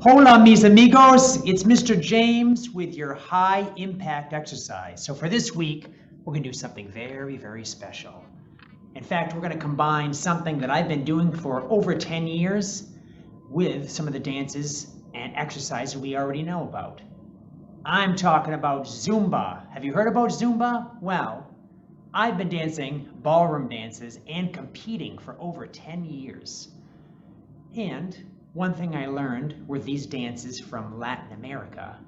Hola, mis amigos. It's Mr. James with your high impact exercise. So for this week, we're going to do something very, very special. In fact, we're going to combine something that I've been doing for over 10 years with some of the dances and exercises we already know about. I'm talking about Zumba. Have you heard about Zumba? Well, I've been dancing ballroom dances and competing for over 10 years. And one thing I learned were these dances from Latin America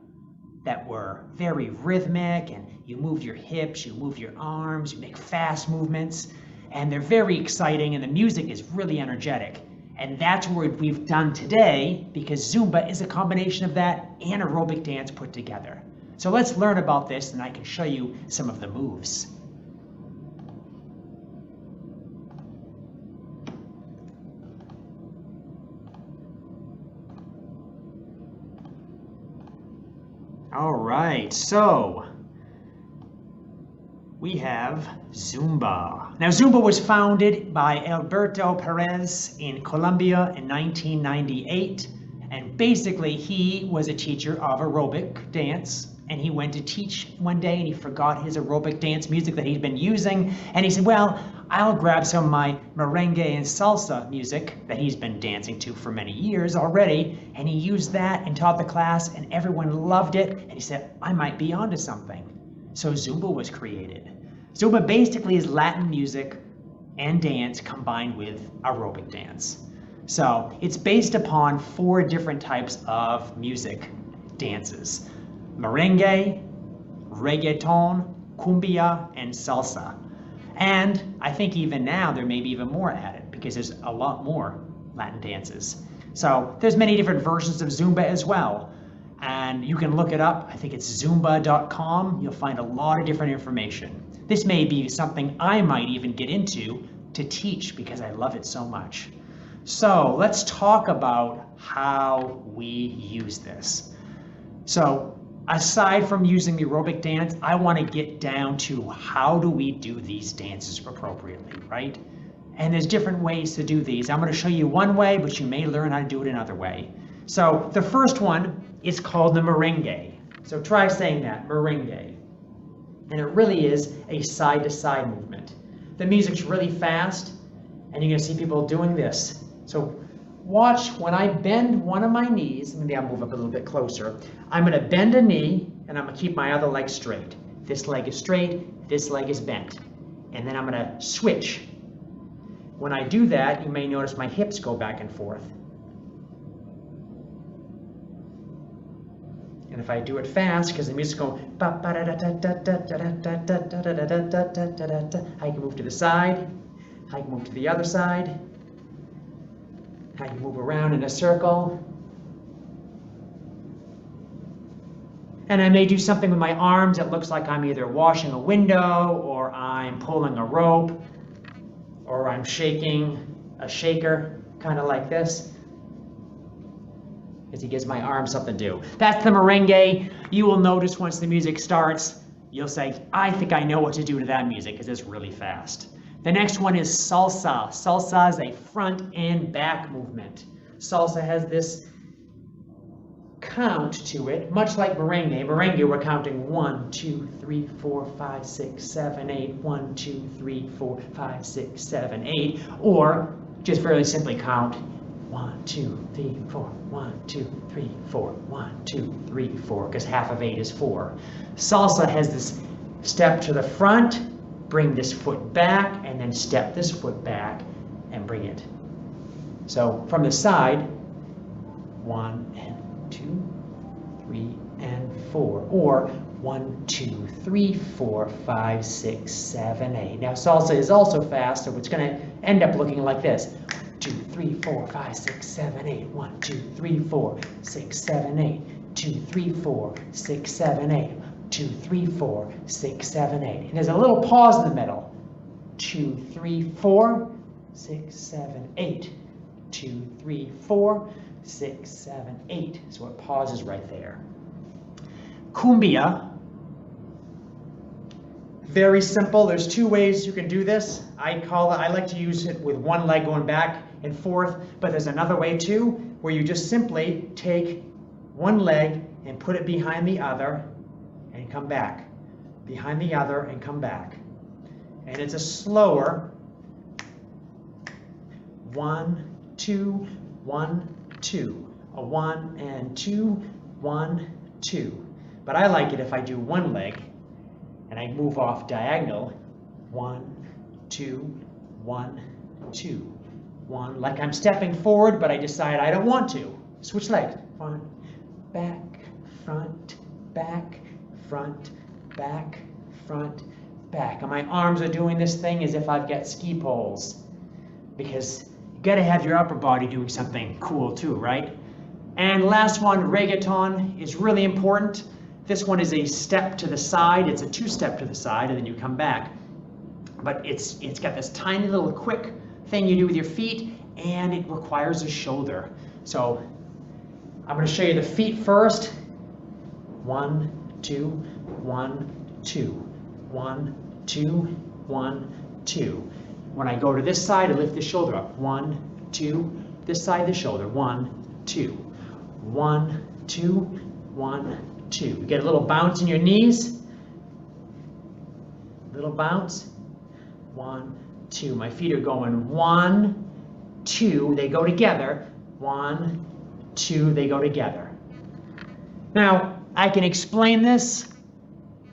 that were very rhythmic, and you moved your hips, you move your arms, you make fast movements, and they're very exciting, and the music is really energetic. And that's what we've done today, because Zumba is a combination of that and aerobic dance put together. So let's learn about this, and I can show you some of the moves. All right, so we have Zumba. Now, Zumba was founded by Alberto Perez in Colombia in 1998. And basically, he was a teacher of aerobic dance. And he went to teach one day and he forgot his aerobic dance music that he'd been using. And he said, well, I'll grab some of my merengue and salsa music that he's been dancing to for many years already. And he used that and taught the class, and everyone loved it. And he said, I might be onto something. So Zumba was created. Zumba basically is Latin music and dance combined with aerobic dance. So it's based upon 4 different types of music dances: merengue, reggaeton, cumbia, and salsa. And I think even now there may be even more added, because there's a lot more Latin dances. So there's many different versions of Zumba as well. And you can look it up. I think it's zumba.com. You'll find a lot of different information. This may be something I might even get into to teach, because I love it so much. So let's talk about how we use this. So aside from using the aerobic dance, I want to get down to how do we do these dances appropriately, right? And there's different ways to do these. I'm going to show you one way, but you may learn how to do it another way. So the first one is called the merengue. So try saying that, merengue. And it really is a side-to-side movement. The music's really fast, and you're going to see people doing this. So watch when I bend one of my knees. Maybe I'll move up a little bit closer. I'm going to bend a knee, and I'm going to keep my other leg straight. This leg is straight, this leg is bent. And then I'm going to switch. When I do that, you may notice my hips go back and forth. And if I do it fast, because the music's going, I can move to the side, I can move to the other side, I can move around in a circle. And I may do something with my arms that looks like I'm either washing a window, or I'm pulling a rope, or I'm shaking a shaker, kind of like this, because he gives my arm something to do. That's the merengue. You will notice once the music starts, you'll say, I think I know what to do to that music, because it's really fast. The next one is salsa. Salsa is a front and back movement. Salsa has this count to it, much like merengue. Merengue, we're counting 1, 2, 3, 4, 5, 6, 7, 8. 1, 2, 3, 4, 5, 6, 7, 8. Or just very simply count 1, 2, 3, 4. 1, 2, 3, 4. 1, 2, 3, 4. Because half of 8 is 4. Salsa has this step to the front, bring this foot back, and then step this foot back and bring it. So from the side, 1 and 2, 3 and 4, or 1, 2, 3, 4, 5, 6, 7, 8. Now salsa is also fast, so it's going to end up looking like this: 2, 3, 4, 5, 6, 7, 8. 1, 2, 3, 4, 6, 7, 8. 2, 3, 4, 6, 7, 8. 2, 3, 4, 6, 7, 8. And there's a little pause in the middle. 2, 3, 4, 6, 7, 8. 2, 3, 4, 6, 7, 8. So it pauses right there. Cumbia, very simple. There's 2 ways you can do this. I like to use it with one leg going back and forth, but there's another way too, where you just simply take one leg and put it behind the other and come back. Behind the other and come back. And it's a slower 1, 2, 1, 2. A 1 and 2, 1, 2. But I like it if I do one leg and I move off diagonal. 1, 2, 1, 2. 1, like I'm stepping forward, but I decide I don't want to. Switch legs. Front, back, front, back, front, back, front, back. And my arms are doing this thing as if I've got ski poles, because you got to have your upper body doing something cool too, right? And last one, reggaeton, is really important. This one is a step to the side. It's a 2-step to the side, and then you come back. But it's got this tiny little quick thing you do with your feet, and it requires a shoulder. So I'm going to show you the feet first. 1, 2, 1, 2. 1, 2, 1, 2. When I go to this side, I lift the shoulder up. 1, 2. This side, the shoulder. 1, 2. 1, 2, 1, 2. You get a little bounce in your knees. Little bounce. 1, 2. My feet are going 1, 2. They go together. 1, 2. They go together. Now, I can explain this,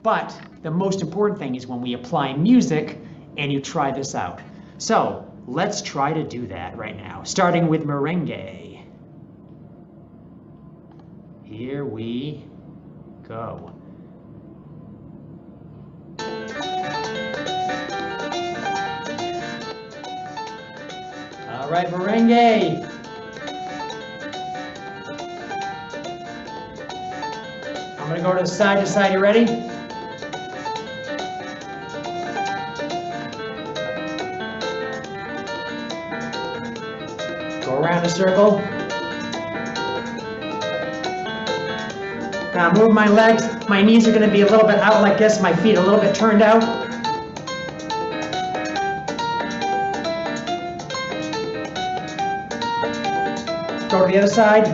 but the most important thing is when we apply music and you try this out. So let's try to do that right now, starting with merengue. Here we go. All right, merengue. I'm gonna go to side to side. You ready? Go around a circle. Now move my legs. My knees are going to be a little bit out like this. My feet a little bit turned out. Go to the other side.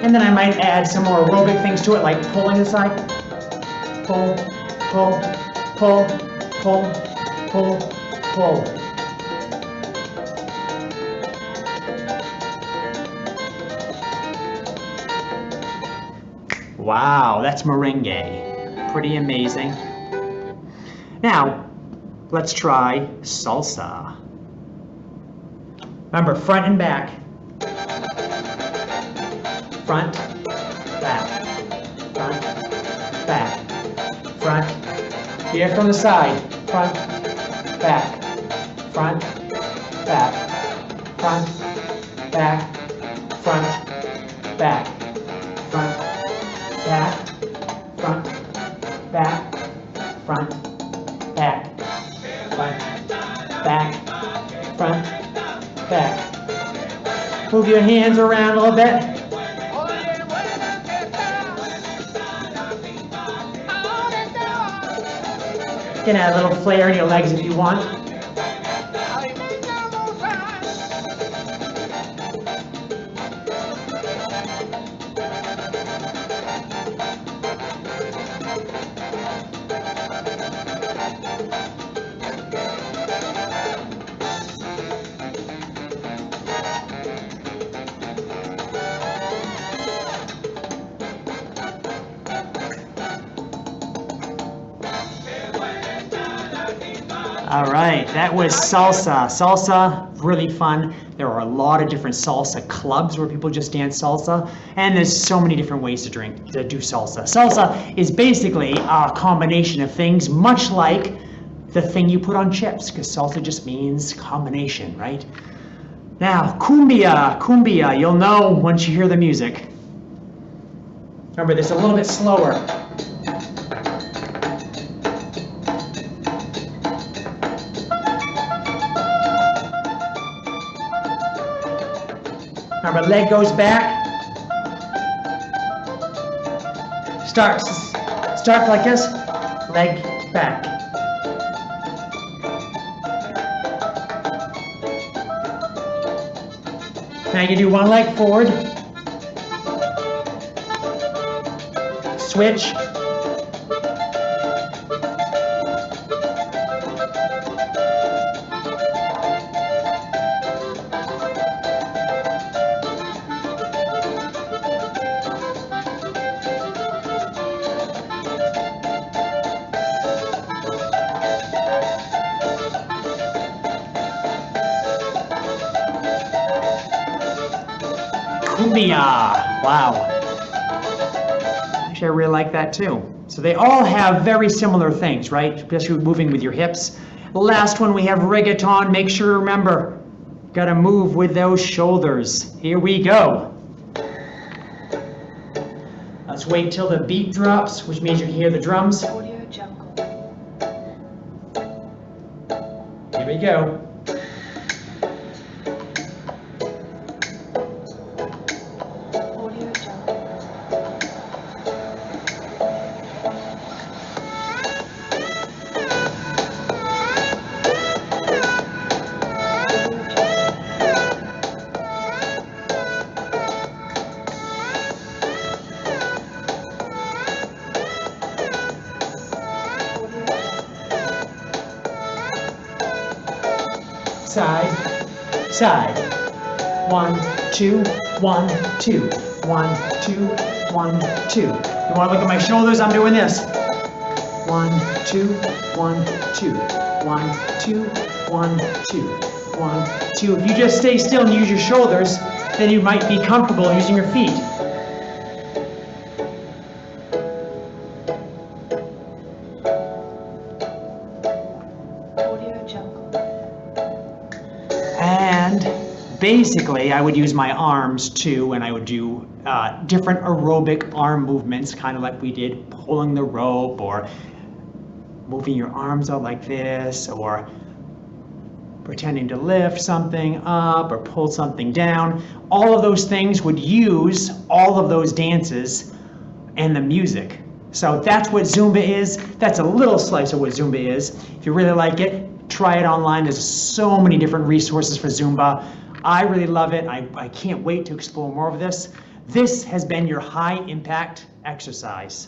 And then I might add some more aerobic things to it, like pulling the side. Pull, pull, pull, pull, pull, pull. Wow, that's merengue. Pretty amazing. Now, let's try salsa. Remember, front and back. Front, back, front, back, front. Here from the side. Front, back, front, back, front, back, front, back, front, back, front, back, front, back, front, back, front, back. Move your hands around a little bit. You can add a little flair in your legs if you want. All right, that was salsa. Salsa, really fun. There are a lot of different salsa clubs where people just dance salsa, and there's so many different ways to do salsa. Salsa is basically a combination of things, much like the thing you put on chips, because salsa just means combination, right? Now, cumbia, cumbia, you'll know once you hear the music. Remember, this is a little bit slower. Remember, leg goes back. Start like this, leg back. Now you do one leg forward, switch, Cumbia. Wow. Actually, I really like that too. So they all have very similar things, right? Especially moving with your hips. The last one, we have Reggaeton. Make sure to remember, gotta move with those shoulders. Here we go. Let's wait till the beat drops, which means you can hear the drums. Audio Jungle. Here we go. Audio Jungle. Side, side. 1, 2, 1, 2. 1, 2, 1, 2. You want to look at my shoulders? I'm doing this. 1, 2, 1, 2. 1, 2, 1, 2. 1, 2. If you just stay still and use your shoulders, then you might be comfortable using your feet. Audio Jungle. And basically, I would use my arms too, and I would do different aerobic arm movements, kind of like we did pulling the rope or moving your arms out like this, or pretending to lift something up or pull something down. All of those things would use all of those dances and the music. So that's what Zumba is. That's a little slice of what Zumba is. If you really like it, try it online. There's so many different resources for Zumba. I really love it. I can't wait to explore more of this. This has been your high impact exercise.